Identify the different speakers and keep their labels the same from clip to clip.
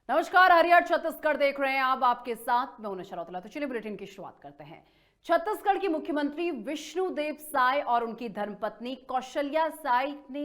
Speaker 1: नमस्कार, हरियर छत्तीसगढ़ देख रहे हैं आप। आपके साथ मैं हूं नशरतला। तो चलिए बुलेटिन की शुरुआत करते हैं। छत्तीसगढ़ की मुख्यमंत्री विष्णुदेव साय और उनकी धर्मपत्नी कौशल्या साय ने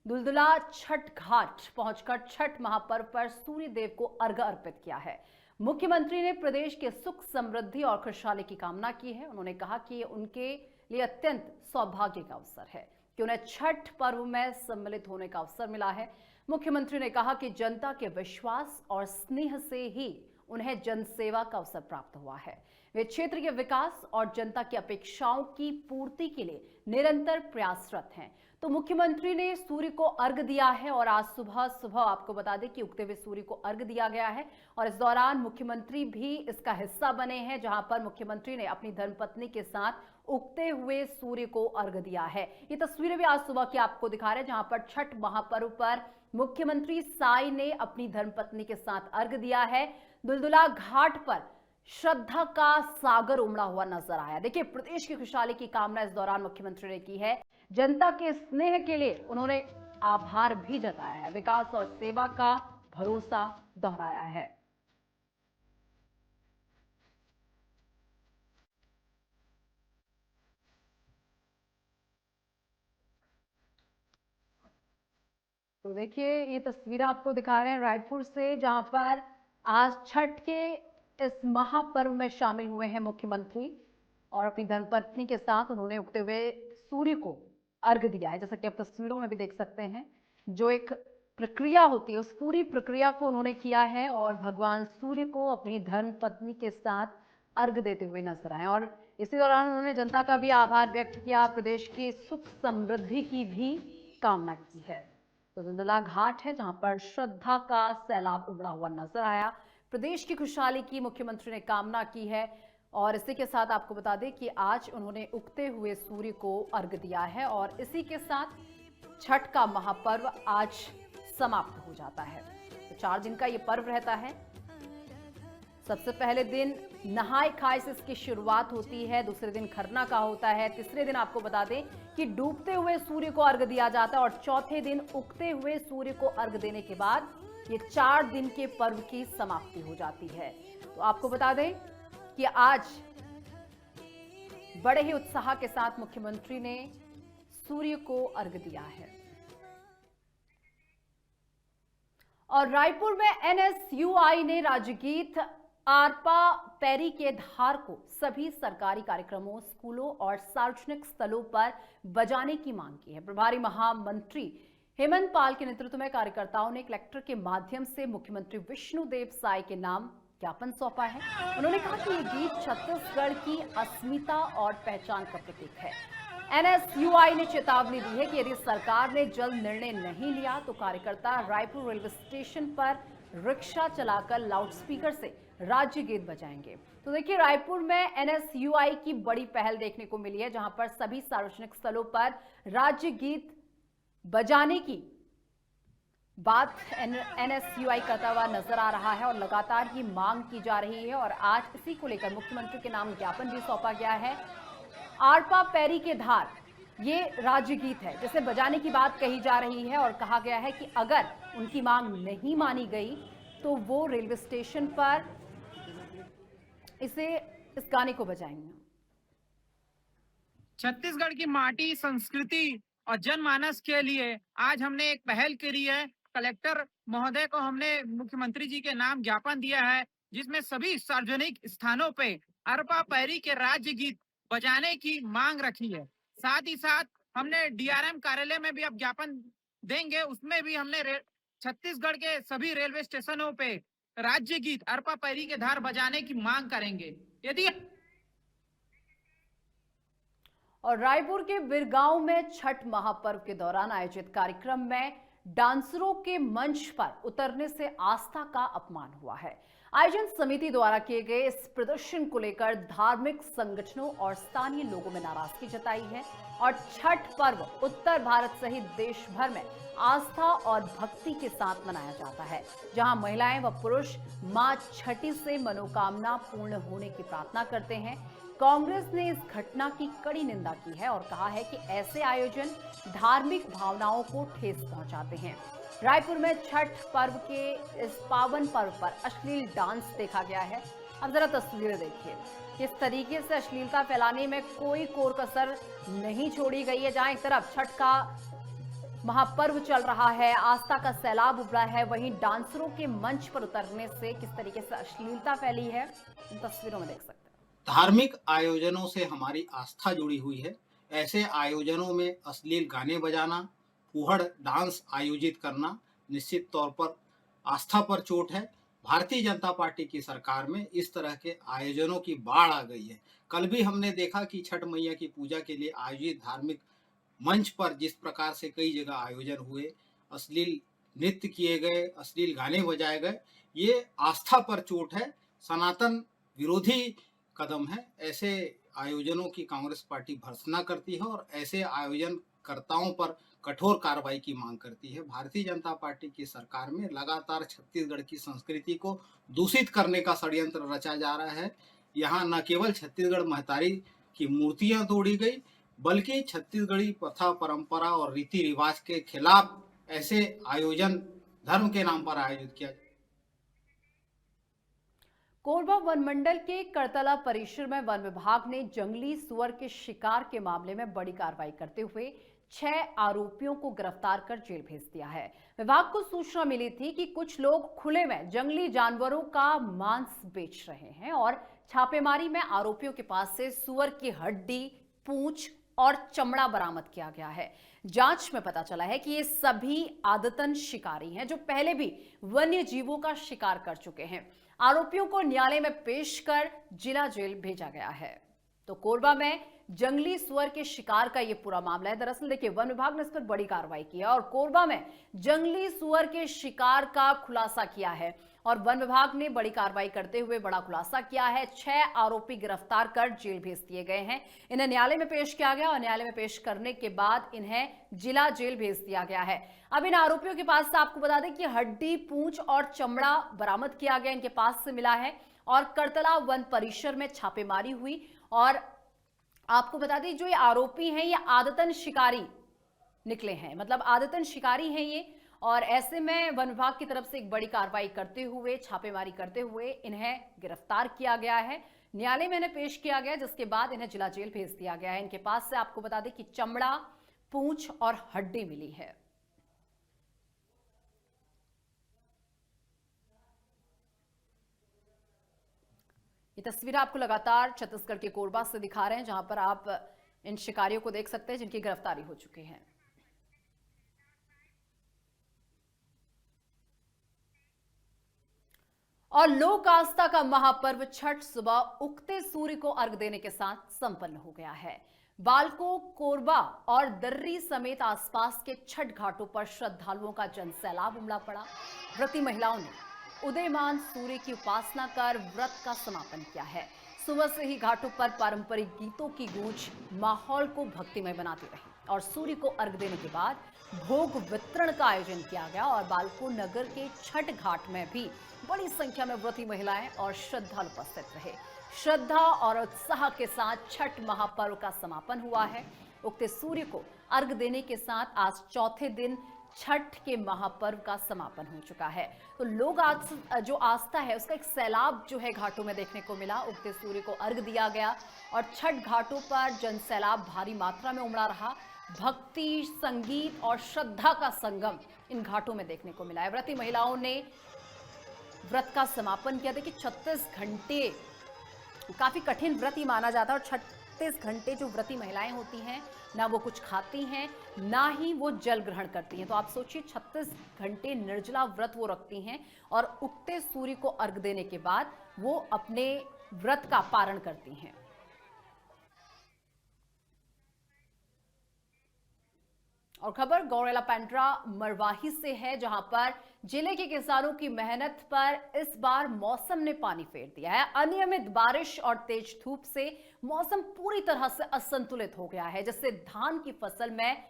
Speaker 1: दुलदुला छठ घाट पहुंचकर छठ महापर्व पर सूर्य देव को अर्घ्य अर्पित किया है। मुख्यमंत्री ने प्रदेश के सुख समृद्धि और खुशहाली की कामना की है। उन्होंने कहा कि ये उनके लिए अत्यंत सौभाग्य का अवसर है कि उन्हें छठ पर्व में सम्मिलित होने का अवसर मिला है। मुख्यमंत्री ने कहा कि जनता के विश्वास और स्नेह से ही उन्हें जनसेवा का अवसर प्राप्त हुआ है। वे क्षेत्र के विकास और जनता की अपेक्षाओं की पूर्ति के लिए निरंतर प्रयासरत हैं। तो मुख्यमंत्री ने सूर्य को अर्घ्य दिया है और आज सुबह सुबह आपको बता दें कि उगते हुए सूर्य को अर्घ्य दिया गया है और इस दौरान मुख्यमंत्री भी इसका हिस्सा बने हैं, जहां पर मुख्यमंत्री ने अपनी धर्मपत्नी के साथ उगते हुए सूर्य को अर्घ्य दिया है। ये तस्वीरें भी आज सुबह की आपको दिखा रहे हैं, जहां पर छठ महापर्व पर मुख्यमंत्री साय ने अपनी धर्मपत्नी के साथ अर्घ्य दिया है। दुलदुला घाट पर श्रद्धा का सागर उमड़ा हुआ नजर आया। देखिए, प्रदेश की खुशहाली की कामना इस दौरान मुख्यमंत्री ने की है। जनता के स्नेह के लिए उन्होंने आभार भी जताया है। विकास और सेवा का भरोसा दोहराया है। तो देखिए, ये तस्वीर आपको दिखा रहे हैं रायपुर से, जहां पर आज छठ के इस महापर्व में शामिल हुए हैं मुख्यमंत्री और अपनी धर्मपत्नी के साथ उन्होंने उगते हुए सूर्य को अर्घ्य दिया है। जैसा कि आप तस्वीरों में भी देख सकते हैं, जो एक प्रक्रिया होती है उस पूरी प्रक्रिया को उन्होंने किया है और भगवान सूर्य को अपनी धर्मपत्नी के साथ अर्घ्य देते हुए नजर आए। और इसी दौरान उन्होंने जनता का भी आभार व्यक्त किया, प्रदेश की सुख समृद्धि की भी कामना की है। तो दुलदुला घाट है, जहां पर श्रद्धा का सैलाब उमड़ा हुआ नजर आया। प्रदेश की खुशहाली की मुख्यमंत्री ने कामना की है और इसी के साथ आपको बता दें कि आज उन्होंने उगते हुए सूर्य को अर्घ्य दिया है और इसी के साथ छठ का महापर्व आज समाप्त हो जाता है। तो 4 दिन का ये पर्व रहता है। सबसे पहले दिन नहाय खाए से इसकी शुरुआत होती है, दूसरे दिन खरना का होता है, तीसरे दिन आपको बता दें कि डूबते हुए सूर्य को अर्घ्य दिया जाता है और चौथे दिन उगते हुए सूर्य को अर्घ्य देने के बाद ये 4 दिन के पर्व की समाप्ति हो जाती है। तो आपको बता दें कि आज बड़े ही उत्साह के साथ मुख्यमंत्री ने सूर्य को अर्घ्य दिया है। और रायपुर में एनएसयूआई ने राज्यगीत आरपा पैरी के धार को सभी सरकारी कार्यक्रमों, स्कूलों और सार्वजनिक स्थलों पर बजाने की मांग की है। प्रभारी महामंत्री हेमंत पाल के नेतृत्व में कार्यकर्ताओं ने कलेक्टर के माध्यम से मुख्यमंत्री विष्णुदेव साय के नाम ज्ञापन सौंपा है। उन्होंने कहा कि यह गीत छत्तीसगढ़ की अस्मिता और पहचान का प्रतीक है। एनएसयूआई ने चेतावनी दी है कि यदि सरकार ने जल्द निर्णय नहीं लिया तो कार्यकर्ता रायपुर रेलवे स्टेशन पर रिक्शा चलाकर लाउडस्पीकर से राज्य गीत बजाएंगे। तो देखिए, रायपुर में एनएसयूआई की बड़ी पहल देखने को मिली है, जहां पर सभी सार्वजनिक स्थलों पर राज्य गीत बजाने की बात एनएसयूआई करता हुआ नजर आ रहा है और लगातार ही मांग की जा रही है। और आज इसी को लेकर मुख्यमंत्री के नाम ज्ञापन भी सौंपा गया है। आरपा पैरी के धार ये राज्य गीत है जिसे बजाने की बात कही जा रही है और कहा गया है कि अगर उनकी मांग नहीं मानी गई तो वो रेलवे स्टेशन पर इस गाने को बजाएंगे।
Speaker 2: छत्तीसगढ़ की माटी, संस्कृति और जनमानस के लिए आज हमने एक पहल करी है। कलेक्टर महोदय को हमने मुख्यमंत्री जी के नाम ज्ञापन दिया है, जिसमें सभी सार्वजनिक स्थानों पे अरपा पैरी के राज्य गीत बजाने की मांग रखी है। साथ ही साथ हमने डीआरएम कार्यालय में भी अब ज्ञापन देंगे, उसमें भी हमने छत्तीसगढ़ के सभी रेलवे स्टेशनों पे राज्य गीत अरपा पैरी के धार बजाने की मांग करेंगे। यदि
Speaker 1: और रायपुर के बिरगांव में छठ महापर्व के दौरान आयोजित कार्यक्रम में डांसरों के मंच पर उतरने से आस्था का अपमान हुआ है। आयोजन समिति द्वारा किए गए इस प्रदर्शन को लेकर धार्मिक संगठनों और स्थानीय लोगों में नाराजगी जताई है। और छठ पर्व उत्तर भारत सहित देश भर में आस्था और भक्ति के साथ मनाया जाता है, जहां महिलाएं व पुरुष मां छठी से मनोकामना पूर्ण होने की प्रार्थना करते हैं। कांग्रेस ने इस घटना की कड़ी निंदा की है और कहा है कि ऐसे आयोजन धार्मिक भावनाओं को ठेस पहुंचाते हैं। रायपुर में छठ पर्व के इस पावन पर्व पर अश्लील डांस देखा गया है। अब जरा तस्वीरें देखिए, किस तरीके से अश्लीलता फैलाने में कोई कोर कसर नहीं छोड़ी गई है। जहां एक तरफ छठ का महापर्व चल रहा है, आस्था का सैलाब उभरा है, वहीं डांसरों के मंच पर उतरने से किस तरीके से अश्लीलता फैली है, इन तस्वीरों में देख सकते हैं।
Speaker 3: धार्मिक आयोजनों से हमारी आस्था जुड़ी हुई है। ऐसे आयोजनों में अश्लील गाने बजाना, फूहड़ डांस आयोजित करना निश्चित तौर पर आस्था पर चोट है। भारतीय जनता पार्टी की सरकार में इस तरह के आयोजनों की बाढ़ आ गई है। कल भी हमने देखा कि छठ मैया की पूजा के लिए आयोजित धार्मिक मंच पर जिस प्रकार से कई जगह आयोजन हुए, अश्लील नृत्य किए गए, अश्लील गाने बजाए गए, ये आस्था पर चोट है, सनातन विरोधी कदम है। ऐसे आयोजनों की कांग्रेस पार्टी भर्त्सना करती है और ऐसे आयोजनकर्ताओं पर कठोर कार्रवाई की मांग करती है। भारतीय जनता पार्टी की सरकार में लगातार छत्तीसगढ़ की संस्कृति को दूषित करने का षड्यंत्र रचा जा रहा है। यहाँ न केवल छत्तीसगढ़ महतारी की मूर्तियां तोड़ी गई, बल्कि छत्तीसगढ़ी प्रथा, परंपरा और रीति रिवाज के खिलाफ ऐसे आयोजन धर्म के नाम पर आयोजित किया।
Speaker 1: कोरबा वन मंडल के करतला परिसर में वन विभाग ने जंगली सुअर के शिकार के मामले में बड़ी कार्रवाई करते हुए 6 आरोपियों को गिरफ्तार कर जेल भेज दिया है। विभाग को सूचना मिली थी कि कुछ लोग खुले में जंगली जानवरों का मांस बेच रहे हैं और छापेमारी में आरोपियों के पास से सुअर की हड्डी, पूंछ और चमड़ा बरामद किया गया है। जांच में पता चला है कि ये सभी आदतन शिकारी हैं जो पहले भी वन्य जीवों का शिकार कर चुके हैं। आरोपियों को न्यायालय में पेश कर जिला जेल भेजा गया है। तो कोरबा में जंगली सुअर के शिकार का ये पूरा मामला है। दरअसल देखिए, वन विभाग ने इस पर बड़ी कार्रवाई की है और कोरबा में जंगली सुअर के शिकार का खुलासा किया है और वन विभाग ने बड़ी कार्रवाई करते हुए बड़ा खुलासा किया है। 6 आरोपी गिरफ्तार कर जेल भेज दिए गए हैं। इन्हें न्यायालय में पेश किया गया और न्यायालय में पेश करने के बाद इन्हें जिला जेल भेज दिया गया है। अब इन आरोपियों के पास से आपको बता दें कि हड्डी, पूंछ और चमड़ा बरामद किया गया, इनके पास से मिला है और करतला वन परिसर में छापेमारी हुई। और आपको बता दें, जो ये आरोपी हैं ये आदतन शिकारी निकले हैं, मतलब आदतन शिकारी हैं ये। और ऐसे में वन विभाग की तरफ से एक बड़ी कार्रवाई करते हुए, छापेमारी करते हुए इन्हें गिरफ्तार किया गया है, न्यायालय में इन्हें पेश किया गया, जिसके बाद इन्हें जिला जेल भेज दिया गया है। इनके पास से आपको बता दें कि चमड़ा, पूंछ और हड्डी मिली है। ये तस्वीर आपको लगातार छत्तीसगढ़ के कोरबा से दिखा रहे हैं, जहां पर आप इन शिकारियों को देख सकते हैं जिनकी गिरफ्तारी हो चुकी है। और लोक आस्था का महापर्व छठ सुबह उगते सूर्य को अर्घ देने के साथ संपन्न हो गया है। बालको, कोरबा और दर्री समेत आसपास के छठ घाटों पर श्रद्धालुओं का जनसैलाब उमड़ा पड़ा। व्रती महिलाओं ने उदयमान सूर्य की उपासना कर व्रत का समापन किया है। सुबह से ही घाटों पर पारंपरिक गीतों की गूंज माहौल को भक्तिमय बनाती रही और सूर्य को अर्घ देने के बाद भोग वितरण का आयोजन किया गया। और बालको नगर के छठ घाट में भी बड़ी संख्या में व्रती महिलाएं और श्रद्धालु उपस्थित रहे। श्रद्धा और उत्साह के साथ छठ महापर्व का समापन हुआ है। उगते सूर्य को अर्घ देने के साथ आज चौथे दिन छठ के महापर्व का समापन हो चुका है। तो लोग आज जो आस्था है उसका एक सैलाब जो है घाटों में देखने को मिला। उगते सूर्य को अर्घ दिया गया और छठ घाटों पर जनसैलाब भारी मात्रा में उमड़ा रहा। भक्ति, संगीत और श्रद्धा का संगम इन घाटों में देखने को मिला है। व्रती महिलाओं ने व्रत का समापन किया। देखिए, 36 घंटे काफी कठिन व्रत ही माना जाता है और 36 घंटे जो व्रती महिलाएं होती हैं, ना वो कुछ खाती हैं, ना ही वो जल ग्रहण करती हैं। तो आप सोचिए, 36 घंटे निर्जला व्रत वो रखती हैं और उगते सूर्य को अर्घ देने के बाद वो अपने व्रत का पारण करती हैं। और खबर गौरेला पेंड्रा मरवाही से है, जहां पर जिले के किसानों की मेहनत पर इस बार मौसम ने पानी फेर दिया है। अनियमित बारिश और तेज धूप से मौसम पूरी तरह से असंतुलित हो गया है, जिससे धान की फसल में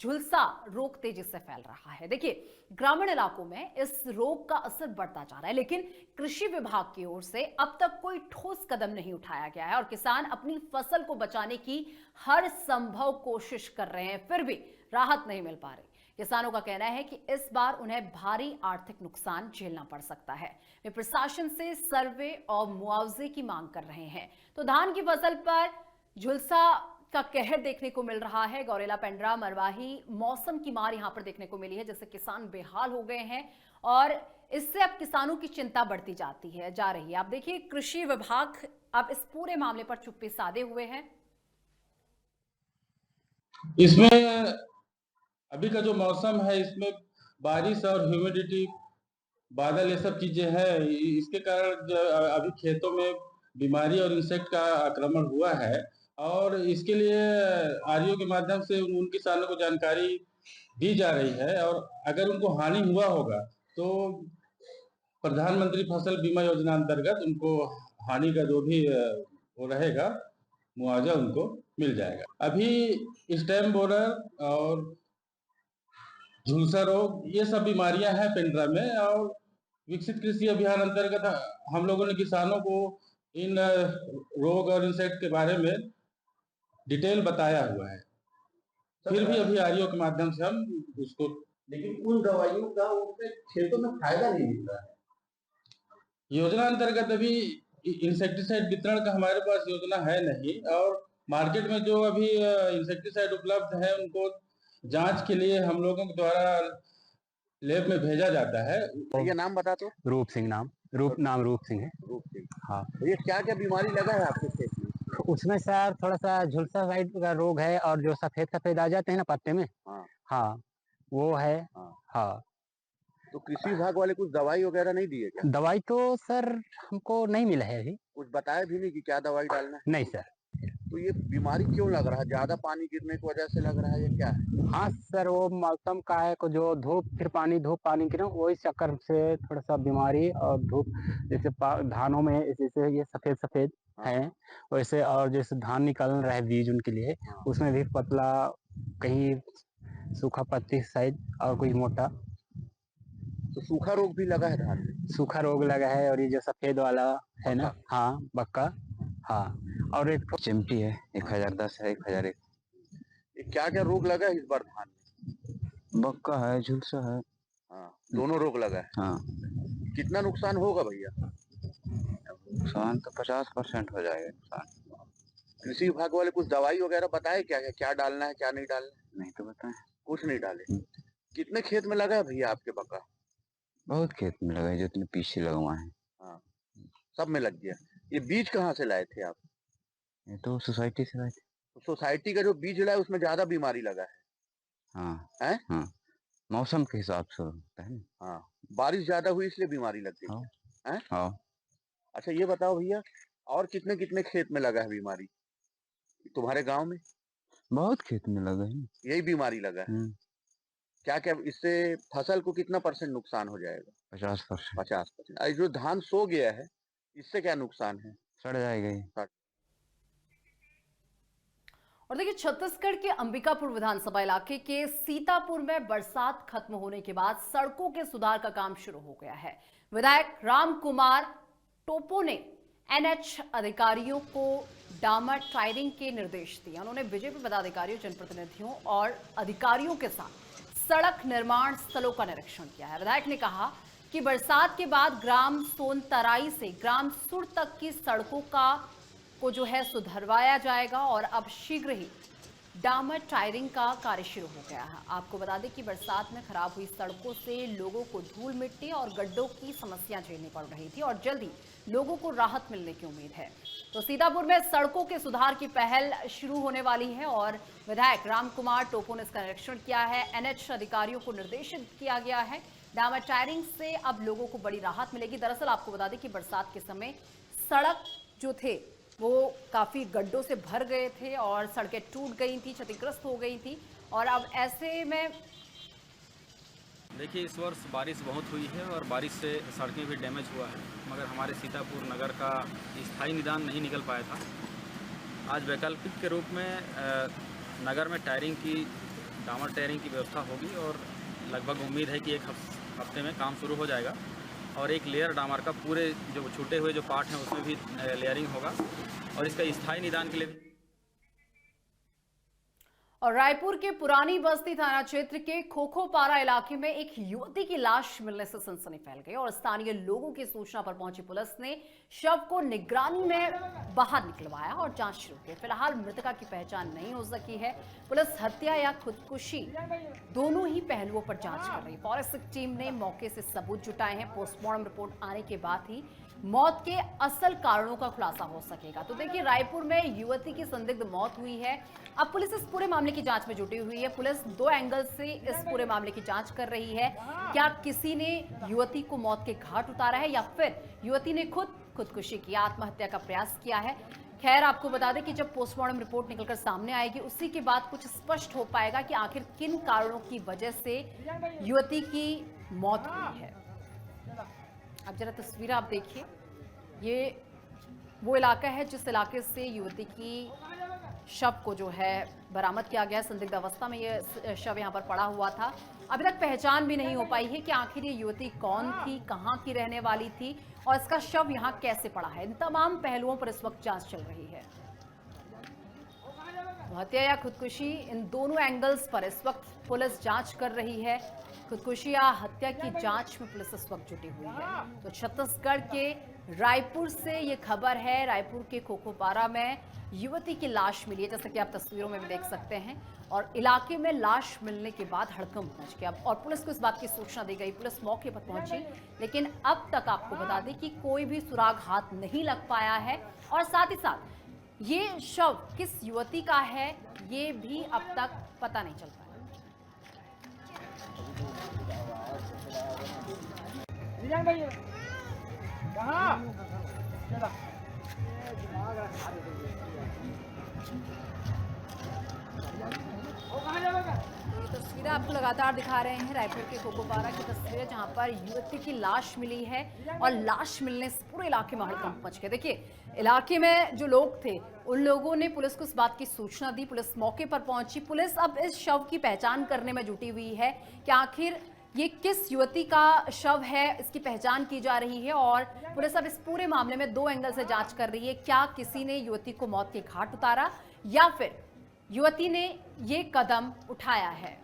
Speaker 1: झुलसा रोग तेजी से फैल रहा है। देखिए, ग्रामीण इलाकों में इस रोग का असर बढ़ता जा रहा है, लेकिन कृषि विभाग की ओर से अब तक कोई ठोस कदम नहीं उठाया गया है और किसान अपनी फसल को बचाने की हर संभव कोशिश कर रहे हैं, फिर भी राहत नहीं मिल पा रही। किसानों का कहना है कि इस बार उन्हें भारी आर्थिक नुकसान झेलना पड़ सकता है। वे प्रशासन से सर्वे और मुआवजे की मांग कर रहे हैं। तो धान की फसल पर झुलसा का कहर देखने को मिल रहा है। गौरेला, पेंड्रा, मरवाही मौसम की मार यहां पर देखने को मिली है, जिससे किसान बेहाल हो गए हैं और इससे अब किसानों की चिंता बढ़ती जा रही है। आप देखिए, कृषि विभाग अब इस पूरे मामले पर चुप्पी साधे हुए हैं।
Speaker 4: इसमें अभी का जो मौसम है, इसमें बारिश और ह्यूमिडिटी, बादल, ये सब चीजें हैं। इसके कारण अभी खेतों में बीमारी और इंसेक्ट का आक्रमण हुआ है और इसके लिए आरईओ के माध्यम से उन किसानों को जानकारी दी जा रही है और अगर उनको हानि हुआ होगा तो प्रधानमंत्री फसल बीमा योजना अंतर्गत उनको हानि का जो भी वो रहेगा मुआवजा उनको मिल जाएगा। अभी स्टेम बोरर और झुलसा रोग, ये सब बीमारियां हैं पेंड्रा में और विकसित कृषि अभियान अंतर्गत हम लोगों ने किसानों को इन रोग और इंसेक्ट के बारे में डिटेल बताया हुआ है। फिर भी अभी आरईओ के माध्यम से हम उसको,
Speaker 5: लेकिन उन दवाइयों का उसमें खेतों में फायदा नहीं मिल रहा है।
Speaker 4: योजना अंतर्गत अभी इंसेक्टिसाइड वितरण का हमारे पास योजना है नहीं और मार्केट में जो अभी इंसेक्टिसाइड उपलब्ध है उनको जांच के लिए हम लोगों के द्वारा लैब में भेजा जाता है।
Speaker 5: ये नाम बता दो।
Speaker 6: रूप सिंह है।
Speaker 5: रूप सिंह।
Speaker 6: हाँ,
Speaker 5: तो ये क्या क्या बीमारी लगा है आपके खेत में?
Speaker 6: उसमें सर थोड़ा सा झुलसा साइड का रोग है और जो सफेद आ जाते हैं ना पत्ते में, हाँ वो है। हाँ।
Speaker 5: तो कृषि विभाग वाले कुछ दवाई वगैरह नहीं दिए क्या?
Speaker 6: दवाई तो सर हमको नहीं मिला है अभी।
Speaker 5: कुछ बताया भी नहीं कि क्या दवाई डालना है?
Speaker 6: नहीं सर।
Speaker 5: तो ये बीमारी क्यों लग रहा है? ज्यादा पानी गिरने की वजह से लग रहा है या क्या है?
Speaker 6: हाँ सर, वो मौसम का है को जो धूप पानी गिरा, वही चक्कर से थोड़ा सा बीमारी और धूप, जैसे धानों में जैसे ये सफेद है वैसे, और जैसे धान निकल रहा है बीज उनके लिए, उसमें भी पतला, कहीं सूखा पत्ती साइड और कोई मोटा।
Speaker 5: तो सूखा रोग भी लगा है धान में?
Speaker 6: सूखा रोग लगा है और ये जो सफेद वाला है ना, हाँ बक्का, हाँ। और एक
Speaker 7: चिमटी है, 1010 है, 1001।
Speaker 5: ये क्या क्या रोग लगा है इस बार धान में?
Speaker 7: बक्का है, झुलसा है।
Speaker 5: हाँ, दोनों रोग लगा है।
Speaker 7: हाँ।
Speaker 5: कितना नुकसान होगा भैया?
Speaker 7: नुकसान तो 50% हो जाएगा नुकसान।
Speaker 5: कृषि विभाग वाले कुछ दवाई वगैरह बताए क्या डालना है, क्या नहीं डालना है?
Speaker 7: नहीं तो बताएं।
Speaker 5: कुछ नहीं डाले। कितने खेत में लगा है भैया आपके बक्का?
Speaker 7: बहुत खेत में लगा है, जितने पीछे लगवाए हैं।
Speaker 5: हाँ, सब में लग गया। ये बीज कहाँ से लाए थे आप?
Speaker 7: ये तो सोसाइटी से लाए थे।
Speaker 5: तो सोसाइटी का जो बीज लाए उसमें ज्यादा बीमारी लगा है?
Speaker 7: हाँ
Speaker 5: है?
Speaker 7: हाँ, मौसम के हिसाब से होता है ना।
Speaker 5: हाँ, बारिश ज्यादा हुई इसलिए बीमारी लग गई।
Speaker 7: हाँ हाँ।
Speaker 5: अच्छा ये बताओ भैया, और कितने कितने खेत में लगा है बीमारी तुम्हारे गांव में?
Speaker 7: बहुत खेत में लगा है।
Speaker 5: यही बीमारी लगा है? क्या क्या इससे फसल को कितना % नुकसान हो जाएगा?
Speaker 7: 50%।
Speaker 5: 50%। जो धान सो गया है इससे क्या नुकसान है?
Speaker 7: सड़ जाएगा।
Speaker 1: और देखिए, छत्तीसगढ़ के अंबिकापुर विधानसभा इलाके के सीतापुर में बरसात खत्म होने के बाद सड़कों के सुधार का काम शुरू हो गया है। विधायक राम कुमार टोपो ने एनएच अधिकारियों को डामर टायरिंग के निर्देश दिए। उन्होंने बीजेपी पदाधिकारियों, जनप्रतिनिधियों और अधिकारियों के साथ सड़क निर्माण स्थलों का निरीक्षण किया है। विधायक ने कहा कि बरसात के बाद ग्राम सोनतराई से ग्राम सुर तक की सड़कों को जो है सुधरवाया जाएगा और अब शीघ्र ही डामर टायरिंग का कार्य शुरू हो गया है। आपको बता दें कि बरसात में खराब हुई सड़कों से लोगों को धूल मिट्टी और गड्ढों की समस्या झेलनी पड़ रही थी और जल्द ही लोगों को राहत मिलने की उम्मीद है। तो सीतापुर में सड़कों के सुधार की पहल शुरू होने वाली है और विधायक राम कुमार टोपो ने इसका निरीक्षण किया है। एनएच अधिकारियों को निर्देशित किया गया है। डामर टायरिंग से अब लोगों को बड़ी राहत मिलेगी। दरअसल आपको बता दें कि बरसात के समय सड़क जो थे वो काफ़ी गड्ढों से भर गए थे और सड़कें टूट गई थी, क्षतिग्रस्त हो गई थी। और अब ऐसे में
Speaker 8: देखिए, इस वर्ष बारिश बहुत हुई है और बारिश से सड़कें भी डैमेज हुआ है, मगर हमारे सीतापुर नगर का स्थायी निदान नहीं निकल पाया था। आज वैकल्पिक के रूप में नगर में डामर टायरिंग की व्यवस्था होगी और लगभग उम्मीद है कि एक हफ्ते में काम शुरू हो जाएगा और एक लेयर डामर का पूरे जो छूटे हुए जो पार्ट हैं उसमें भी लेयरिंग होगा और इसका स्थायी निदान के लिए।
Speaker 1: और रायपुर के पुरानी बस्ती थाना क्षेत्र के खोखोपारा इलाके में एक युवती की लाश मिलने से सनसनी फैल गई और स्थानीय लोगों की सूचना पर पहुंची पुलिस ने शव को निगरानी में बाहर निकलवाया और जांच शुरू की। फिलहाल मृतका की पहचान नहीं हो सकी है। पुलिस हत्या या खुदकुशी दोनों ही पहलुओं पर जांच कर रही है। फॉरेंसिक टीम ने मौके से सबूत जुटाए हैं। पोस्टमार्टम रिपोर्ट आने के बाद ही मौत के असल कारणों का खुलासा हो सकेगा। तो देखिए, रायपुर में युवती की संदिग्ध मौत हुई है। अब पुलिस इस पूरे मामले की जांच में जुटी हुई है। पुलिस 2 एंगल से इस पूरे मामले की जांच कर रही है। क्या किसी ने युवती को मौत के घाट उतारा है या फिर युवती ने खुदकुशी की, आत्महत्या का प्रयास किया है। खैर, आपको बता दें कि जब पोस्टमार्टम रिपोर्ट निकलकर सामने आएगी उसी के बाद कुछ स्पष्ट हो पाएगा कि आखिर किन कारणों की वजह से युवती की मौत हुई है। अब जरा तस्वीर आप देखिए, ये वो इलाका है जिस इलाके से युवती की शव को जो है बरामद किया गया। संदिग्ध अवस्था में ये शव यहाँ पर पड़ा हुआ था। अभी तक पहचान भी नहीं हो पाई है कि आखिर ये युवती कौन थी, कहाँ की रहने वाली थी और इसका शव यहाँ कैसे पड़ा है। इन तमाम पहलुओं पर इस वक्त जांच चल रही है। हत्या या खुदकुशी, इन दोनों एंगल्स पर इस वक्त पुलिस जांच कर रही है। खुदकुशी या हत्या की जांच में पुलिस इस वक्त जुटी हुई है। तो छत्तीसगढ़ के रायपुर से ये खबर है। रायपुर के खोखोपारा में युवती की लाश मिली है, जैसा कि आप तस्वीरों में भी देख सकते हैं। और इलाके में लाश मिलने के बाद हड़कंप मच गया और पुलिस को इस बात की सूचना दी गई। पुलिस मौके पर पहुंची, लेकिन अब तक आपको बता दें कि कोई भी सुराग हाथ नहीं लग पाया है। और साथ ही साथ ये शव किस युवती का है ये भी अब तक पता नहीं चल पाया। ये तस्वीरें आपको लगातार दिखा रहे हैं रायपुर के खोखोपारा की तस्वीरें, जहां पर युवती की लाश मिली है और लाश मिलने से पूरे इलाके में हड़कंप मच गया। देखिए, इलाके में जो लोग थे उन लोगों ने पुलिस को इस बात की सूचना दी। पुलिस मौके पर पहुंची। पुलिस अब इस शव की पहचान करने में जुटी हुई है कि आखिर ये किस युवती का शव है, इसकी पहचान की जा रही है। और पुलिस अब इस पूरे मामले में 2 एंगल से जांच कर रही है। क्या किसी ने युवती को मौत के घाट उतारा या फिर युवती ने ये कदम उठाया है।